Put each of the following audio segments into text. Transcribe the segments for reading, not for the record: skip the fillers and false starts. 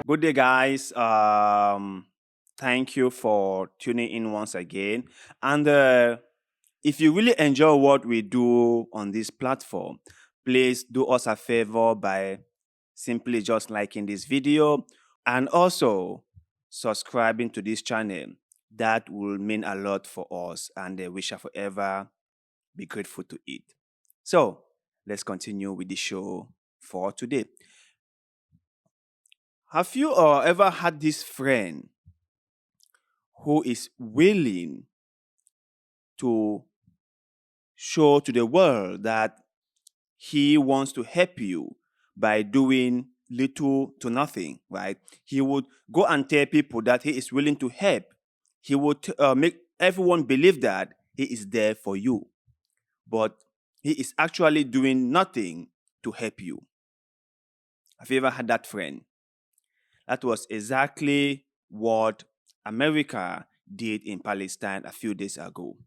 Good day, guys. Thank you for tuning in once again. And if you really enjoy what we do on this platform, please do us a favor by simply just liking this video and also subscribing to this channel. That will mean a lot for us, and we shall forever be grateful to it. So let's continue with the show for today. Have you ever had this friend who is willing to show to the world that he wants to help you by doing little to nothing, right? He would go and tell people that he is willing to help. He would make everyone believe that he is there for you, but he is actually doing nothing to help you. Have you ever had that friend? That was exactly what America did in Palestine a few days ago.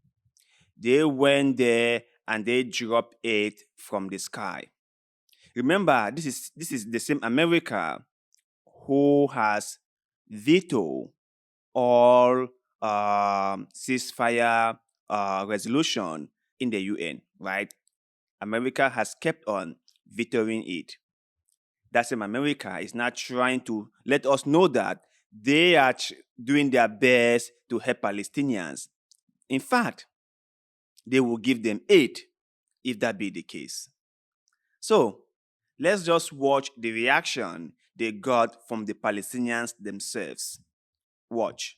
They went there and they dropped aid from the sky. Remember, this is the same America who has vetoed all ceasefire resolution in the UN, right? America has kept on vetoing it. That same America is now trying to let us know that they are doing their best to help Palestinians. In fact, they will give them aid if that be the case. So let's just watch the reaction they got from the Palestinians themselves. Watch.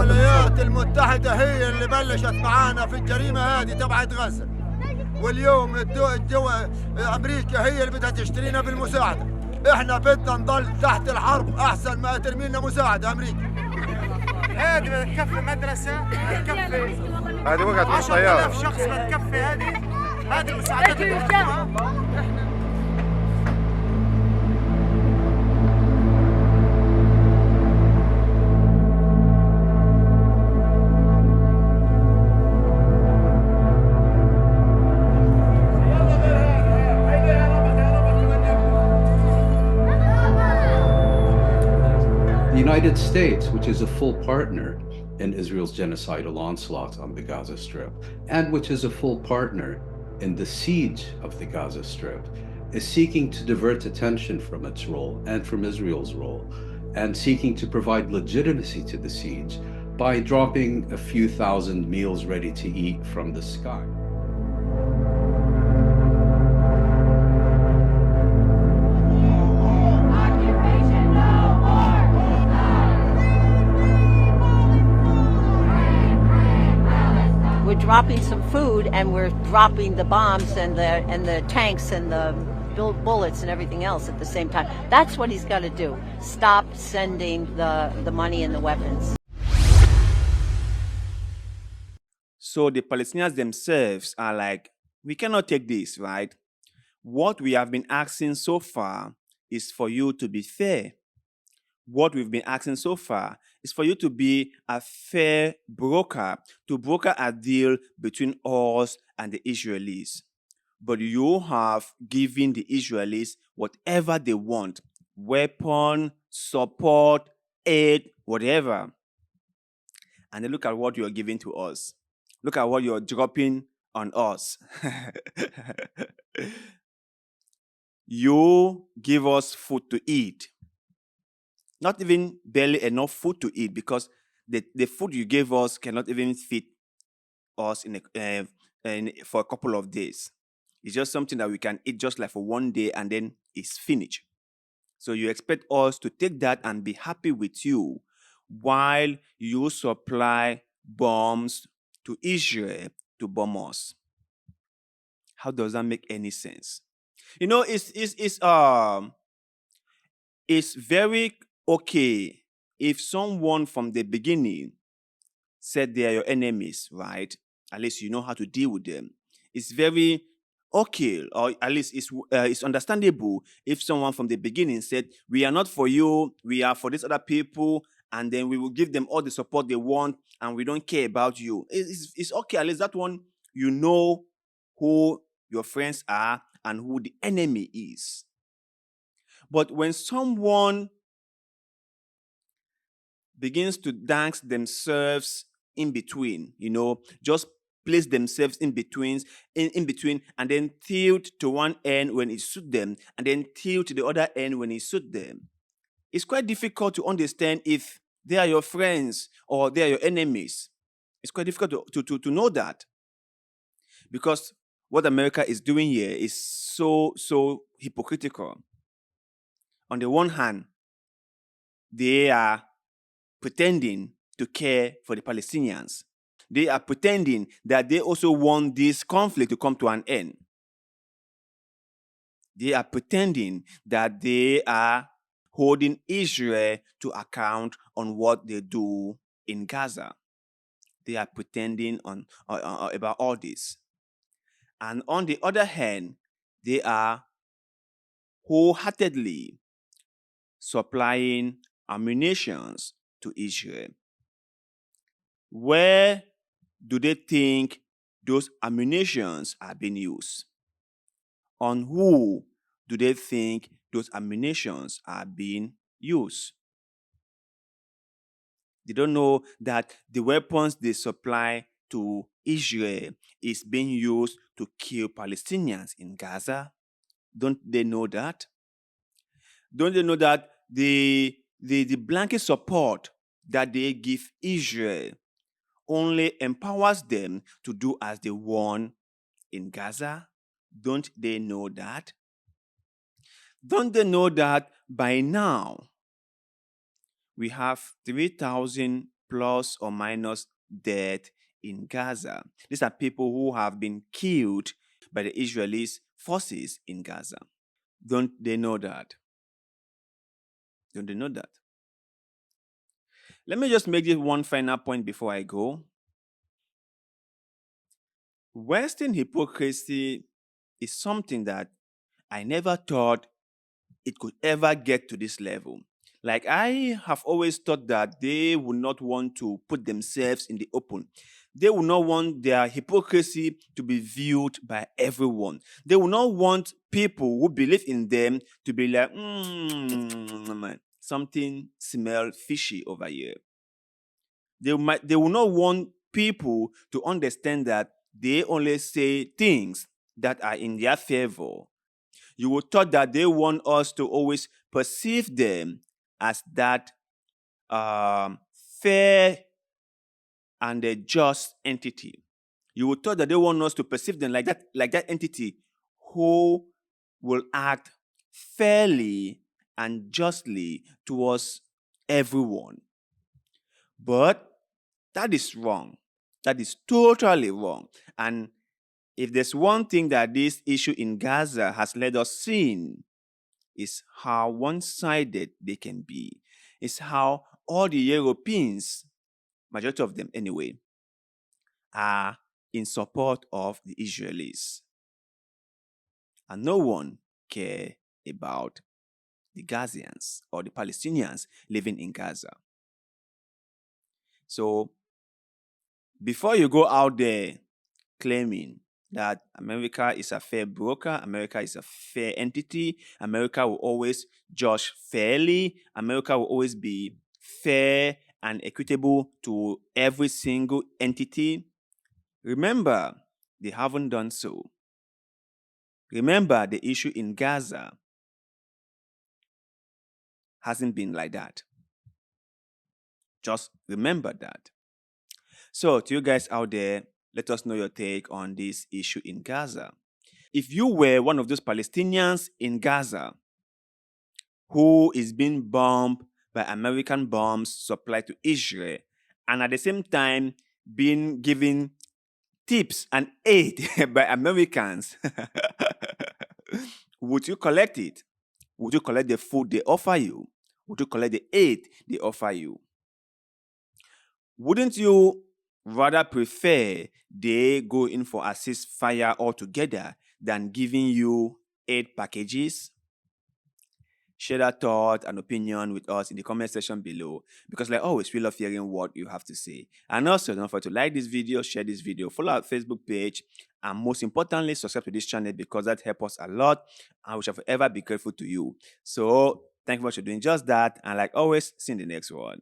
الولايات المتحدة هي اللي بلشت معانا في الجريمة هذه تبعت غزة، واليوم أمريكا هي اللي بدها تشترينا بالمساعدة. إحنا بدنا نضل تحت الحرب أحسن ما ترمي لنا مساعدة أمريكا. هذه بتكفي مدرسة، بتكفي هذه وقعت في الطيارة 10,000 شخص بتكفي هذه المساعدات اللي بتحطوها. The United States, which is a full partner in Israel's genocidal onslaught on the Gaza Strip, and which is a full partner in the siege of the Gaza Strip, is seeking to divert attention from its role and from Israel's role, and seeking to provide legitimacy to the siege by dropping a few thousand meals ready to eat from the sky. We're dropping some food and we're dropping the bombs and the tanks and the bullets and everything else at the same time. That's what he's got to do. Stop sending the money and the weapons. So the Palestinians themselves are like, we cannot take this, right? What we have been asking so far is for you to be fair. What we've been asking so far is for you to be a fair broker, to broker a deal between us and the Israelis. But you have given the Israelis whatever they want: weapon, support, aid, whatever. And then look at what you're giving to us. Look at what you're dropping on us. You give us food to eat. Not even barely enough food to eat, because the food you gave us cannot even feed us for a couple of days. It's just something that we can eat just like for one day and then it's finished. So you expect us to take that and be happy with you while you supply bombs to Israel to bomb us. How does that make any sense? You know, it's very okay if someone from the beginning said they are your enemies, right? At least you know how to deal with them. It's very okay, or at least it's understandable if someone from the beginning said, we are not for you, we are for these other people, and then we will give them all the support they want, and we don't care about you. It's okay, at least that one, you know who your friends are and who the enemy is. But when someone begins to dance themselves in between, just place themselves in between, and then tilt to one end when it suits them, and then tilt to the other end when it suits them. It's quite difficult to understand if they are your friends or they are your enemies. It's quite difficult to know that, because what America is doing here is so hypocritical. On the one hand, they are pretending to care for the Palestinians. They are pretending that they also want this conflict to come to an end. They are pretending that they are holding Israel to account on what they do in Gaza. They are pretending about all this. And on the other hand, they are wholeheartedly supplying ammunitions to Israel. Where do they think those ammunitions are being used? On who do they think those ammunitions are being used? They don't know that the weapons they supply to Israel is being used to kill Palestinians in Gaza. Don't they know that? Don't they know that the blanket support that they give Israel only empowers them to do as they want in Gaza? Don't they know that? Don't they know that by now we have 3,000 plus or minus dead in Gaza? These are people who have been killed by the Israeli forces in Gaza. Don't they know that? Don't they know that? Let me just make this one final point before I go. Western hypocrisy is something that I never thought it could ever get to this level. Like, I have always thought that they would not want to put themselves in the open. They would not want their hypocrisy to be viewed by everyone. They would not want people who believe in them to be like, man, something smells fishy over here. They will not want people to understand that they only say things that are in their favor. You would thought that they want us to always perceive them as that fair and a just entity. You would thought that they want us to perceive them like that entity who will act fairly and justly towards everyone. But that is wrong. That is totally wrong. And if there's one thing that this issue in Gaza has led us seeing, is how one-sided they can be. It's how all the Europeans, majority of them anyway, are in support of the Israelis. And no one cares about the Gazians or the Palestinians living in Gaza. So, before you go out there claiming that America is a fair broker, America is a fair entity, America will always judge fairly, America will always be fair and equitable to every single entity, remember, they haven't done so. Remember, the issue in Gaza hasn't been like that. Just remember that. So, to you guys out there, let us know your take on this issue in Gaza. If you were one of those Palestinians in Gaza who is being bombed by American bombs supplied to Israel, and at the same time being given tips and aid by Americans, would you collect it? Would you collect the food they offer you? Would you collect the aid they offer you? Wouldn't you rather prefer they go in for a ceasefire altogether than giving you aid packages? Share that thought and opinion with us in the comment section below, because like always, we love hearing what you have to say. And also, don't forget to like this video, share this video, follow our Facebook page, and most importantly, subscribe to this channel, because that helps us a lot and we shall forever be grateful to you. So thank you much for doing just that, and like always, see you in the next one.